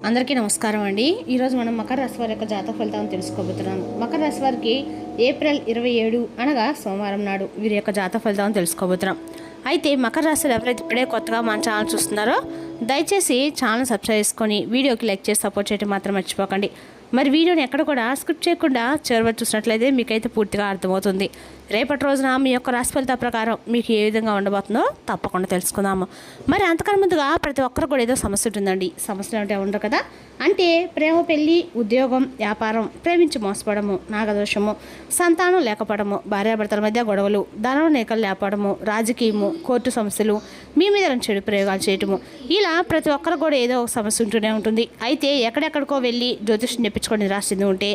అందరికీ నమస్కారం అండి. ఈరోజు మనం మకర రాశి వారి యొక్క జాతక ఫలితాలను తెలుసుకోబోతున్నాం. మకర రాశి వారికి ఏప్రిల్ 27 అనగా సోమవారం నాడు వీరి యొక్క జాతక ఫలితాలను తెలుసుకోబోతున్నాం. అయితే మకర రాశిలో ఎవరైతే ఇప్పుడే కొత్తగా మన ఛానల్ చూస్తున్నారో దయచేసి ఛానల్ సబ్స్క్రైబ్ చేసుకొని వీడియోకి లైక్ చేసి సపోర్ట్ చేయడం మాత్రం మర్చిపోకండి. మరి వీడియోని ఎక్కడ కూడా స్కిప్ చేయకుండా చివరి చూసినట్లయితే మీకైతే పూర్తిగా అర్థమవుతుంది. రేపటి రోజున మీ యొక్క రాశి ఫలిత ప్రకారం మీకు ఏ విధంగా ఉండబోతుందో తప్పకుండా తెలుసుకుందాము. మరి అంతకన్నా ముందుగా ప్రతి ఒక్కరు కూడా ఏదో సమస్య ఉంటుందండి. సమస్యలు అంటే ఉండరు కదా, అంటే ప్రేమ, పెళ్లి, ఉద్యోగం, వ్యాపారం, ప్రేమించి మోసపోవడము, నాగదోషము, సంతానం లేకపోవడము, భార్యాభర్తల మధ్య గొడవలు, ధనం నేకలు లేపడము, రాజకీయము, కోర్టు సమస్యలు, మీ మీద చెడు ప్రయోగాలు చేయటము, ఇలా ప్రతి ఒక్కరు కూడా ఏదో ఒక సమస్య ఉంటూనే ఉంటుంది. అయితే ఎక్కడెక్కడికో వెళ్ళి జ్యోతిష్యం చెప్పించుకొని నిరాశ చెంది ఉంటే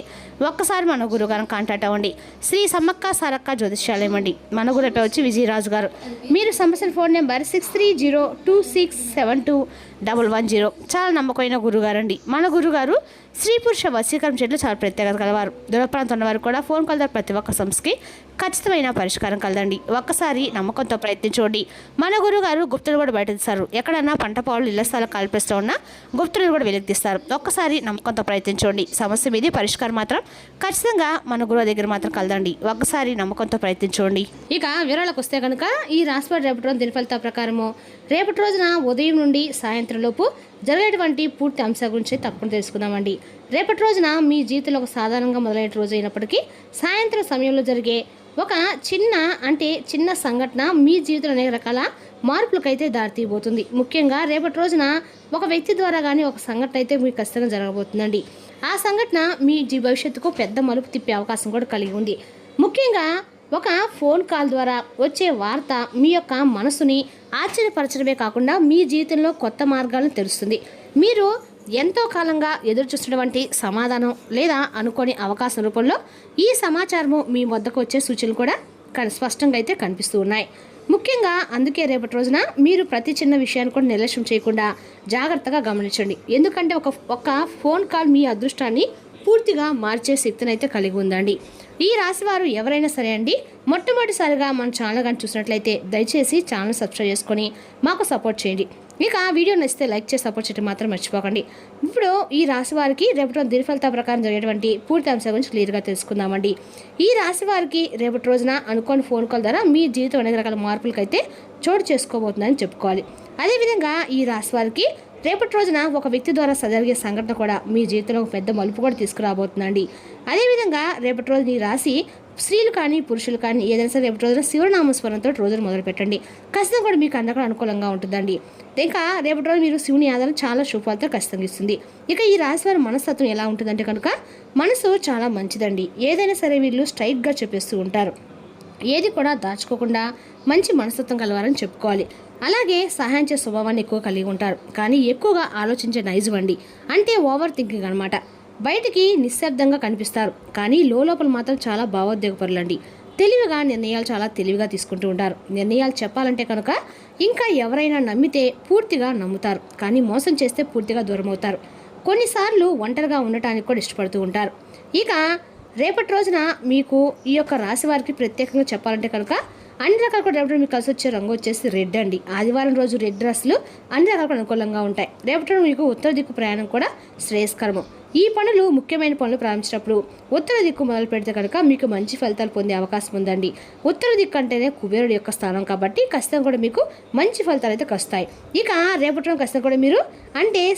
ఒక్కసారి మన గురుగారిని కాంటాక్ట్ అవ్వండి. శ్రీ సమ్మక్క సారక్క జ్యోతిష్యాలయం అండి. మన గురు వచ్చి విజయరాజు గారు. మీరు సంబంధించిన ఫోన్ నెంబర్ 6302267210. చాలా నమ్మకమైన గురుగారు అండి. మన గురుగారు స్త్రీ పురుష వశీకరణ చెట్లు చాలా ప్రత్యేకత కలవారు. దూర ప్రాంతం ఉన్నవారు కూడా ఫోన్ కాల్ ద్వారా ప్రతి ఒక్క సమస్యకి ఖచ్చితమైన పరిష్కారం కలదండి. ఒక్కసారి నమ్మకంతో ప్రయత్నించండి. మన గురుగారు గుప్తులు కూడా బయటదిస్తారు. ఎక్కడన్నా పంట పొలాలు ఇళ్ల స్థలాలు కల్పిస్తూ ఉన్నా గుప్తులను కూడా వెలికిస్తారు. ఒక్కసారి నమ్మకంతో ప్రయత్నించండి. సమస్య మీది పరిష్కారం మాత్రం ఖచ్చితంగా మన గురువు దగ్గర మాత్రం కలదండి. ఒక్కసారి నమ్మకంతో ప్రయత్నించండి. ఇక వివరాలకు వస్తే కనుక ఈ రాశివారి రేపటి రోజు దిన ఫలితాల ప్రకారము రేపటి రోజున ఉదయం నుండి సాయంత్రం లోపు జరిగేటువంటి పూర్తి అంశాల గురించి తప్పకుండా తెలుసుకుందామండి. రేపటి రోజున మీ జీవితంలో ఒక సాధారణంగా మొదలైన రోజు అయినప్పటికీ సాయంత్రం సమయంలో జరిగే ఒక చిన్న సంఘటన మీ జీవితంలో అనేక రకాల మార్పులకైతే దారితీయబోతుంది. ముఖ్యంగా రేపటి రోజున ఒక వ్యక్తి ద్వారా కానీ ఒక సంఘటన అయితే మీకు ఖచ్చితంగా జరగబోతుందండి. ఆ సంఘటన మీ భవిష్యత్తుకు పెద్ద మలుపు తిప్పే అవకాశం కూడా కలిగి ఉంది. ముఖ్యంగా ఒక ఫోన్ కాల్ ద్వారా వచ్చే వార్త మీ యొక్క మనసుని ఆశ్చర్యపరచడమే కాకుండా మీ జీవితంలో కొత్త మార్గాలను తెరుస్తుంది. మీరు ఎంతో కాలంగా ఎదురు చూస్తున్నటువంటి సమాధానం లేదా అనుకోని అవకాశం రూపంలో ఈ సమాచారము మీ వద్దకు వచ్చే సూచనలు కూడా స్పష్టంగా అయితే కనిపిస్తూ ఉన్నాయి. ముఖ్యంగా అందుకే రేపటి రోజున మీరు ప్రతి చిన్న విషయాన్ని కూడా నిర్లక్ష్యం చేయకుండా జాగ్రత్తగా గమనించండి. ఎందుకంటే ఒక ఫోన్ కాల్ మీ అదృష్టాన్ని పూర్తిగా మార్చే శక్తిని అయితే కలిగి ఉందండి. ఈ రాశి వారు ఎవరైనా సరే అండి, మొట్టమొదటిసారిగా మన ఛానల్ కానీ చూసినట్లయితే దయచేసి ఛానల్ సబ్స్క్రైబ్ చేసుకొని మాకు సపోర్ట్ చేయండి. ఇక వీడియో నచ్చితే లైక్ చేసి సపోర్ట్ చేయడం మాత్రం మర్చిపోకండి. ఇప్పుడు ఈ రాశి వారికి రేపటి దిన ఫలితాల ప్రకారం జరిగేటువంటి పూర్తి అంశాల గురించి క్లియర్గా తెలుసుకుందామండి. ఈ రాశి వారికి రేపటి రోజున అనుకోని ఫోన్ కాల్ ద్వారా మీ జీవితం అనేక రకాల మార్పులకైతే చోటు చేసుకోబోతుందని చెప్పుకోవాలి. అదేవిధంగా ఈ రాశి వారికి రేపటి రోజున ఒక వ్యక్తి ద్వారా జరిగే సంఘటన కూడా మీ జీవితంలో ఒక పెద్ద మలుపు కూడా తీసుకురాబోతుందండి. అదేవిధంగా రేపటి రోజున ఈ రాశి స్త్రీలు కానీ పురుషులు కానీ ఏదైనా సరే రేపటి రోజున శివనామస్మరణతో రోజును మొదలు పెట్టండి. ఖచ్చితంగా కూడా మీకు అందరికీ అనుకూలంగా ఉంటుందండి. ఇంకా రేపటి రోజు మీరు శివుని ఆధారం చాలా శుభాలతో ఖచ్చితంగా ఇస్తుంది. ఇక ఈ రాశి వారి మనస్తత్వం ఎలా ఉంటుందంటే కనుక మనసు చాలా మంచిదండి. ఏదైనా సరే వీళ్ళు స్ట్రైట్గా చెప్పేస్తూ ఉంటారు. ఏది కూడా దాచుకోకుండా మంచి మనస్తత్వం కలవారని చెప్పుకోవాలి. అలాగే సహాయం చేసే స్వభావాన్ని ఎక్కువ కలిగి ఉంటారు. కానీ ఎక్కువగా ఆలోచించే నైజం అండి. అంటే ఓవర్ థింకింగ్ అనమాట. బయటికి నిశ్శబ్దంగా కనిపిస్తారు, కానీ లోపల మాత్రం చాలా భావోద్వేగపరులండి. తెలివిగా నిర్ణయాలు చాలా తెలివిగా తీసుకుంటూ ఉంటారు. నిర్ణయాలు చెప్పాలంటే కనుక ఇంకా ఎవరైనా నమ్మితే పూర్తిగా నమ్ముతారు, కానీ మోసం చేస్తే పూర్తిగా దూరం అవుతారు. కొన్నిసార్లు ఒంటరిగా ఉండటానికి కూడా ఇష్టపడుతూ ఉంటారు. ఇక రేపటి రోజున మీకు ఈ యొక్క రాశి వారికి ప్రత్యేకంగా చెప్పాలంటే కనుక అన్ని రకాల కూడా రేపటి మీకు కలిసి వచ్చే రంగు వచ్చేసి రెడ్ అండి. ఆదివారం రోజు రెడ్ డ్రెస్సులు అన్ని రకాల అనుకూలంగా ఉంటాయి. రేపటి మీకు ఉత్తర దిక్కు ప్రయాణం కూడా శ్రేయస్కరము. ఈ పనులు ముఖ్యమైన పనులు ప్రారంభించినప్పుడు ఉత్తర దిక్కు మొదలు పెడితే కనుక మీకు మంచి ఫలితాలు పొందే అవకాశం ఉందండి. ఉత్తర దిక్కు అంటేనే కుబేరుడి యొక్క స్థానం కాబట్టి ఖచ్చితంగా కూడా మీకు మంచి ఫలితాలు అయితే వస్తాయి. ఇక రేపటి రోజు ఖచ్చితంగా కూడా మీరు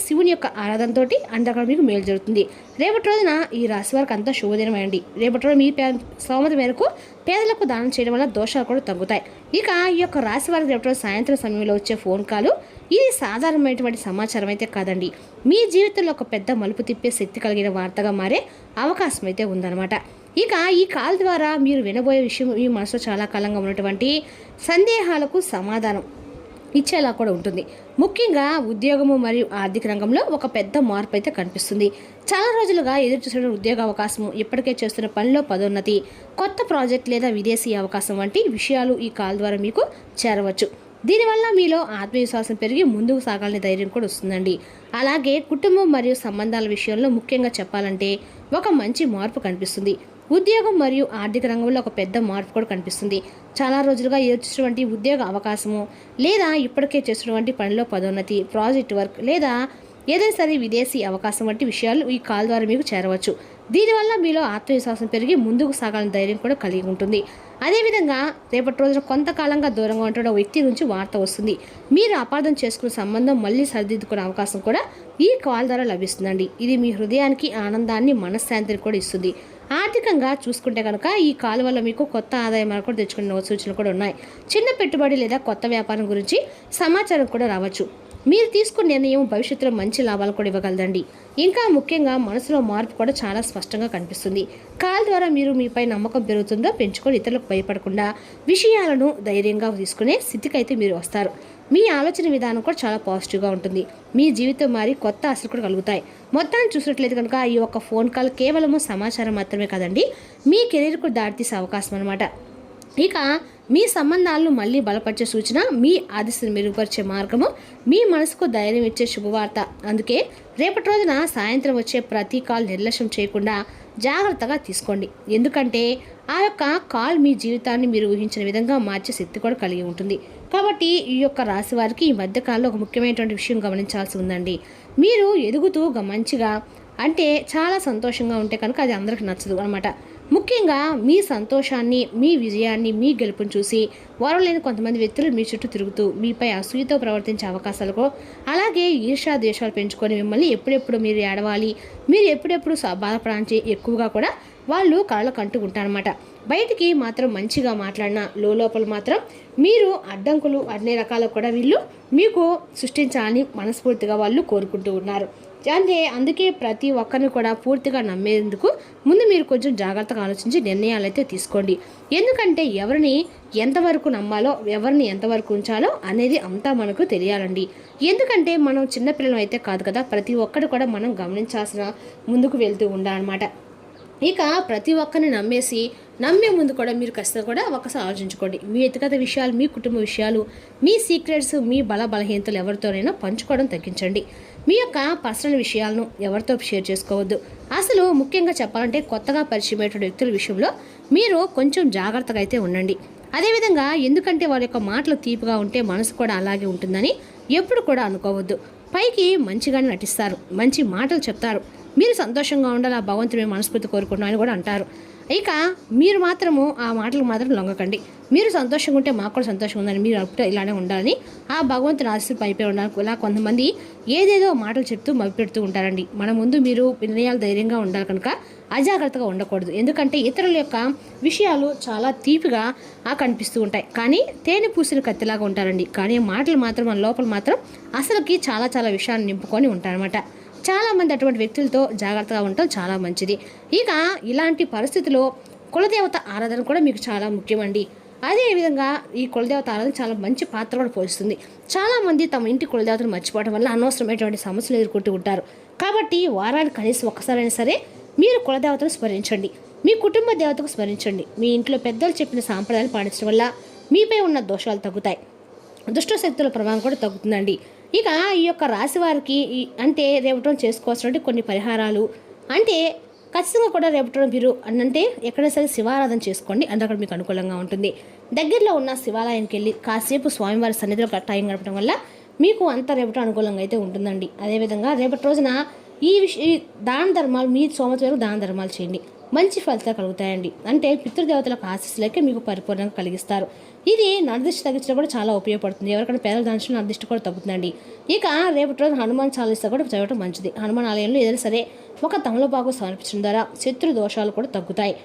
శివుని యొక్క ఆరాధనతో అక్కడ మీకు మేలు జరుగుతుంది. రేపటి రోజున ఈ రాశి వారికి అంతా శుభదినమండి. రేపటి రోజు మీ స్తోమత మేరకు పేదలకు దానం చేయడం వల్ల దోషాలు కూడా తగ్గుతాయి. ఇక ఈ యొక్క రాశి వారికి రేపటి రోజు సాయంత్రం సమయంలో వచ్చే ఫోన్ కాల్ ఇది సాధారణమైనటువంటి సమాచారం అయితే కాదండి. మీ జీవితంలో ఒక పెద్ద మలుపు తిప్పే శక్తి కలిగిన వార్తగా మారే అవకాశం అయితే ఉందన్నమాట. ఇక ఈ కాల్ ద్వారా మీరు వినబోయే విషయం మీ మనసులో చాలా కాలంగా ఉన్నటువంటి సందేహాలకు సమాధానం ఇచ్చేలా కూడా ఉంటుంది. ముఖ్యంగా ఉద్యోగము మరియు ఆర్థిక రంగంలో ఒక పెద్ద మార్పు అయితే కనిపిస్తుంది. చాలా రోజులుగా ఎదురు చూసిన ఉద్యోగ అవకాశము, ఇప్పటికే చేస్తున్న పనిలో పదోన్నతి, కొత్త ప్రాజెక్ట్ లేదా విదేశీ అవకాశం వంటి విషయాలు ఈ కాల్ ద్వారా మీకు చేరవచ్చు. దీనివల్ల మీలో ఆత్మవిశ్వాసం పెరిగి ముందుకు సాగాలనే ధైర్యం కూడా వస్తుందండి. అలాగే కుటుంబం మరియు సంబంధాల విషయంలో ముఖ్యంగా చెప్పాలంటే ఒక మంచి మార్పు కనిపిస్తుంది. ఉద్యోగం మరియు ఆర్థిక రంగంలో ఒక పెద్ద మార్పు కూడా కనిపిస్తుంది. చాలా రోజులుగా ఎదుర్చున్నటువంటి ఉద్యోగ అవకాశము లేదా ఇప్పటికే చేస్తున్నటువంటి పనిలో పదోన్నతి, ప్రాజెక్ట్ వర్క్ లేదా ఏదైనా సరే విదేశీ అవకాశం వంటి విషయాలు ఈ కాల్ ద్వారా మీకు చేరవచ్చు. దీనివల్ల మీలో ఆత్మవిశ్వాసం పెరిగి ముందుకు సాగాలని ధైర్యం కూడా కలిగి ఉంటుంది. అదేవిధంగా రేపటి రోజున కొంతకాలంగా దూరంగా ఉంటున్న వ్యక్తి నుంచి వార్త వస్తుంది. మీరు అపార్థం చేసుకున్న సంబంధం మళ్ళీ సరిదిద్దుకునే అవకాశం కూడా ఈ కాల్ ద్వారా లభిస్తుందండి. ఇది మీ హృదయానికి ఆనందాన్ని, మనశ్శాంతిని కూడా ఇస్తుంది. ఆర్థికంగా చూసుకుంటే కనుక ఈ కాల్ వల్ల మీకు కొత్త ఆదాయ మార్గం కూడా తెచ్చుకునే సూచనలు కూడా ఉన్నాయి. చిన్న పెట్టుబడి లేదా కొత్త వ్యాపారం గురించి సమాచారం కూడా రావచ్చు. మీరు తీసుకున్న నిర్ణయం భవిష్యత్తులో మంచి లాభాలు కూడా ఇవ్వగలదండి. ఇంకా ముఖ్యంగా మనసులో మార్పు కూడా చాలా స్పష్టంగా కనిపిస్తుంది. కాల్ ద్వారా మీరు మీపై నమ్మకం పెరుగుతుందో పెంచుకొని ఇతరులకు భయపడకుండా విషయాలను ధైర్యంగా తీసుకునే స్థితికి అయితే మీరు వస్తారు. మీ ఆలోచన విధానం కూడా చాలా పాజిటివ్గా ఉంటుంది. మీ జీవితం మారి కొత్త ఆశలు కూడా కలుగుతాయి. మొత్తాన్ని చూసినట్లయితే కనుక ఈ ఒక్క ఫోన్ కాల్ కేవలము సమాచారం మాత్రమే కాదండి, మీ కెరీర్కు దారితీసే అవకాశం అనమాట. ఇక మీ సంబంధాలను మళ్ళీ బలపరిచే సూచన, మీ ఆదిశను మెరుగుపరిచే మార్గము, మీ మనసుకు ధైర్యం ఇచ్చే శుభవార్త. అందుకే రేపటి రోజున సాయంత్రం వచ్చే ప్రతి కాల్ నిర్లక్ష్యం చేయకుండా జాగ్రత్తగా తీసుకోండి. ఎందుకంటే ఆ యొక్క కాల్ మీ జీవితాన్ని మీరు ఊహించిన విధంగా మార్చే శక్తి కూడా కలిగి ఉంటుంది. కాబట్టి ఈ యొక్క రాశి వారికి ఈ మధ్యకాలంలో ఒక ముఖ్యమైనటువంటి విషయం గమనించాల్సి ఉందండి. మీరు ఎదుగుతూ మంచిగా అంటే చాలా సంతోషంగా ఉంటే కనుక అది అందరికి నచ్చదు అనమాట. ముఖ్యంగా మీ సంతోషాన్ని, మీ విజయాన్ని, మీ గెలుపుని చూసి వారలేని కొంతమంది వ్యక్తులు మీ చుట్టూ తిరుగుతూ మీపై అసూయతో ప్రవర్తించే అవకాశాలకు, అలాగే ఈర్ష్యా ద్వేషాలు పెంచుకొని మిమ్మల్ని ఎప్పుడెప్పుడు మీరు ఏడవాలి, మీరు ఎప్పుడెప్పుడు బాధపడాలని ఎక్కువగా కూడా వాళ్ళు కళ్ళకు అంటూ ఉంటారనమాట. బయటికి మాత్రం మంచిగా మాట్లాడినా లోపల మాత్రం మీరు అడ్డంకులు అన్ని రకాలు కూడా వీళ్ళు మీకు సృష్టించాలని మనస్ఫూర్తిగా వాళ్ళు కోరుకుంటూ ఉన్నారు. అంటే అందుకే ప్రతి ఒక్కరిని కూడా పూర్తిగా నమ్మేందుకు ముందు మీరు కొంచెం జాగ్రత్తగా ఆలోచించి నిర్ణయాలు అయితే తీసుకోండి. ఎందుకంటే ఎవరిని ఎంతవరకు నమ్మాలో, ఎవరిని ఎంతవరకు ఉంచాలో అనేది అంతా మనకు తెలియాలండి. ఎందుకంటే మనం చిన్నపిల్లలు అయితే కాదు కదా, ప్రతి ఒక్కరు కూడా మనం గమనించాల్సిన ముందుకు వెళ్తూ ఉండాలన్నమాట. ఇక ప్రతి ఒక్కరిని నమ్మే ముందు కూడా మీరు ఖచ్చితంగా కూడా ఒకసారి ఆలోచించుకోండి. మీ వ్యక్తిగత విషయాలు, మీ కుటుంబ విషయాలు, మీ సీక్రెట్స్, మీ బలహీనతలు ఎవరితోనైనా పంచుకోవడం తగ్గించండి. మీ యొక్క పర్సనల్ విషయాలను ఎవరితో షేర్ చేసుకోవద్దు. అసలు ముఖ్యంగా చెప్పాలంటే కొత్తగా పరిచయమైన వ్యక్తుల విషయంలో మీరు కొంచెం జాగ్రత్తగా అయితే ఉండండి. అదేవిధంగా ఎందుకంటే వారి యొక్క మాటలు తీపిగా ఉంటే మనసు కూడా అలాగే ఉంటుందని ఎప్పుడు కూడా అనుకోవద్దు. పైకి మంచిగానే నటిస్తారు, మంచి మాటలు చెప్తారు, మీరు సంతోషంగా ఉండాలి, ఆ భగవంతుని మనస్ఫూర్తి కోరుకుంటున్నామని కూడా అంటారు. ఇక మీరు మాత్రము ఆ మాటలకు మాత్రం లొంగకండి. మీరు సంతోషంగా ఉంటే మాకు కూడా సంతోషంగా ఉందని, మీరు అప్పుడు ఇలానే ఉండాలని, ఆ భగవంతుని ఆశీస్సు పైపై ఉండాలి. ఇలా కొంతమంది ఏదేదో మాటలు చెప్తూ మభ్యపెడుతూ ఉంటారండి. మన ముందు మీరు నిర్ణయాలు ధైర్యంగా ఉండాలి కనుక అజాగ్రత్తగా ఉండకూడదు. ఎందుకంటే ఇతరుల యొక్క విషయాలు చాలా తీపిగా కనిపిస్తూ ఉంటాయి, కానీ తేనె పూసిన కత్తిలాగా ఉంటారండి. కానీ మాటలు మాత్రం మన లోపల మాత్రం అసలుకి చాలా చాలా విషయాన్ని నింపుకొని ఉంటారన్నమాట. చాలామంది అటువంటి వ్యక్తులతో జాగ్రత్తగా ఉండటం చాలా మంచిది. ఇక ఇలాంటి పరిస్థితిలో కులదేవత ఆరాధన కూడా మీకు చాలా ముఖ్యమండి. అదేవిధంగా ఈ కులదేవత ఆరాధన చాలా మంచి పాత్ర కూడా పోషిస్తుంది. చాలామంది తమ ఇంటి కులదేవతను మర్చిపోవడం వల్ల అనవసరమైనటువంటి సమస్యలు ఎదుర్కొంటూ ఉంటారు. కాబట్టి వారానికి కనీసం ఒక్కసారైనా సరే మీరు కులదేవతను స్మరించండి, మీ కుటుంబ దేవతకు స్మరించండి. మీ ఇంట్లో పెద్దలు చెప్పిన సాంప్రదాయాలు పాటించడం వల్ల మీపై ఉన్న దోషాలు తగ్గుతాయి, దుష్ట శక్తుల ప్రభావం కూడా తగ్గుతుందండి. ఇక ఈ యొక్క రాశి వారికి అంటే రేపటి చేసుకోవాల్సినటువంటి కొన్ని పరిహారాలు అంటే ఖచ్చితంగా కూడా రేపటి మీరు అంటే ఎక్కడైనా సరే శివారాధన చేసుకోండి, అక్కడ మీకు అనుకూలంగా ఉంటుంది. దగ్గరలో ఉన్న శివాలయానికి వెళ్ళి కాసేపు స్వామివారి సన్నిధిలో టైం గడపడం వల్ల మీకు అంత రేపటి అనుకూలంగా అయితే ఉంటుందండి. అదేవిధంగా రేపటి రోజున ఈ దాన ధర్మాలు, మీ సోమవారం దాన ధర్మాలు చేయండి, మంచి ఫలితాలు కలుగుతాయండి. అంటే పితృదేవతలకు ఆశీస్సులకే మీకు పరిపూర్ణంగా కలిగిస్తారు. ఇది నరదిష్టి తగ్గించడం కూడా చాలా ఉపయోగపడుతుంది. ఎవరికైనా పేదల దాని నరదిష్టి కూడా తగ్గుతుందండి. ఇక రేపటి రోజు హనుమాన్ చాలీసా కూడా చదవడం మంచిది. హనుమాన్ ఆలయంలో ఏదైనా సరే ఒక తమలపాకు సమర్పించడం ద్వారా శత్రు దోషాలు కూడా తగ్గుతాయి.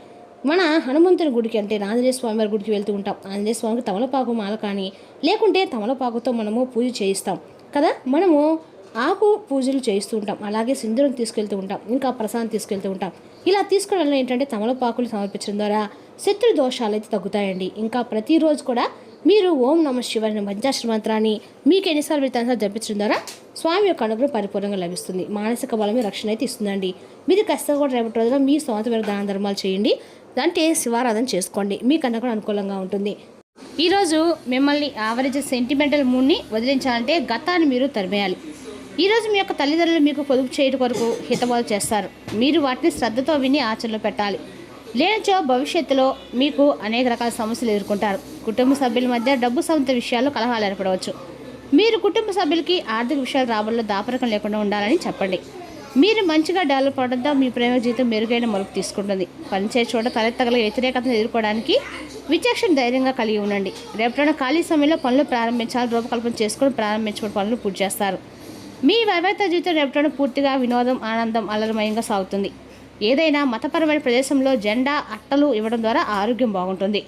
మన హనుమంతుని గుడికి అంటే ఆంజనేయ స్వామి వారి గుడికి వెళ్తూ ఉంటాం. ఆంజనేయ స్వామికి తమలపాకు మాల కానీ లేకుంటే తమలపాకుతో మనము పూజ చేయిస్తాం కదా, మనము ఆకు పూజలు చేయిస్తూ ఉంటాం. అలాగే సింధూరం తీసుకెళ్తూ ఉంటాం, ఇంకా ప్రసాదం తీసుకెళ్తూ ఉంటాం. ఇలా తీసుకోవడం వల్ల ఏంటంటే తమలపాకులు సమర్పించడం ద్వారా శత్రు దోషాలు అయితే తగ్గుతాయండి. ఇంకా ప్రతిరోజు కూడా మీరు ఓం నమ శివాయ పంచాక్షర మంత్రాన్ని మీకు ఎన్నిసార్లు విధానాలు జపించడం ద్వారా స్వామి యొక్క అనుగ్రహం పరిపూర్ణంగా లభిస్తుంది. మానసిక బలమే రక్షణ అయితే ఇస్తుందండి. మీరు ఖచ్చితంగా కూడా రేపటి రోజున మీ సొంత మేరకు దాన ధర్మాలు చేయండి, అంటే శివారాధన చేసుకోండి, మీకన్నా కూడా అనుకూలంగా ఉంటుంది. ఈరోజు మిమ్మల్ని యావరేజ్ సెంటిమెంటల్ మూడ్ని వదిలించాలంటే గతాన్ని మీరు తరిమేయాలి. ఈరోజు మీ యొక్క తల్లిదండ్రులు మీకు పొదుపు చేయడం కొరకు హితబోధ చేస్తారు. మీరు వాటిని శ్రద్ధతో విని ఆచరణలో పెట్టాలి. లేనిచో భవిష్యత్తులో మీకు అనేక రకాల సమస్యలు ఎదుర్కొంటారు. కుటుంబ సభ్యుల మధ్య డబ్బు సంబంధిత విషయాల్లో కలహాలు ఏర్పడవచ్చు. మీరు కుటుంబ సభ్యులకి ఆర్థిక విషయాలు రాబడిలో దాపరికం లేకుండా ఉండాలని చెప్పండి. మీరు మంచిగా డెవలప్ అవడంతో మీ ప్రేమ జీవితం మెరుగైన మలుపు తీసుకుంటుంది. పనిచేసే చోట తలెత్తగల వ్యతిరేకతను ఎదుర్కోవడానికి విచక్షణ ధైర్యంగా కలిగి ఉండండి. రేపటిన ఖాళీ సమయంలో పనులు ప్రారంభించాలి, రూపకల్పన చేసుకుని ప్రారంభించుకుని పనులు పూర్తి చేస్తారు. మీ వైవాహిక జీవితం రేపటిన పూర్తిగా వినోదం, ఆనందం, అల్లరిమయంగా సాగుతుంది. ఏదైనా మతపరమైన ప్రదేశంలో జెండా అట్టలు ఇవ్వడం ద్వారా ఆరోగ్యం బాగుంటుంది.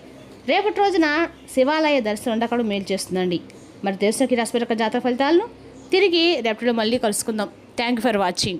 రేపటి రోజున శివాలయ దర్శనం ఉండకడం మేలు చేస్తుందండి. మరి తెలుసుకి రాశి జాతక ఫలితాలను తిరిగి రేపటిలో మళ్ళీ కలుసుకుందాం. Thank you for watching.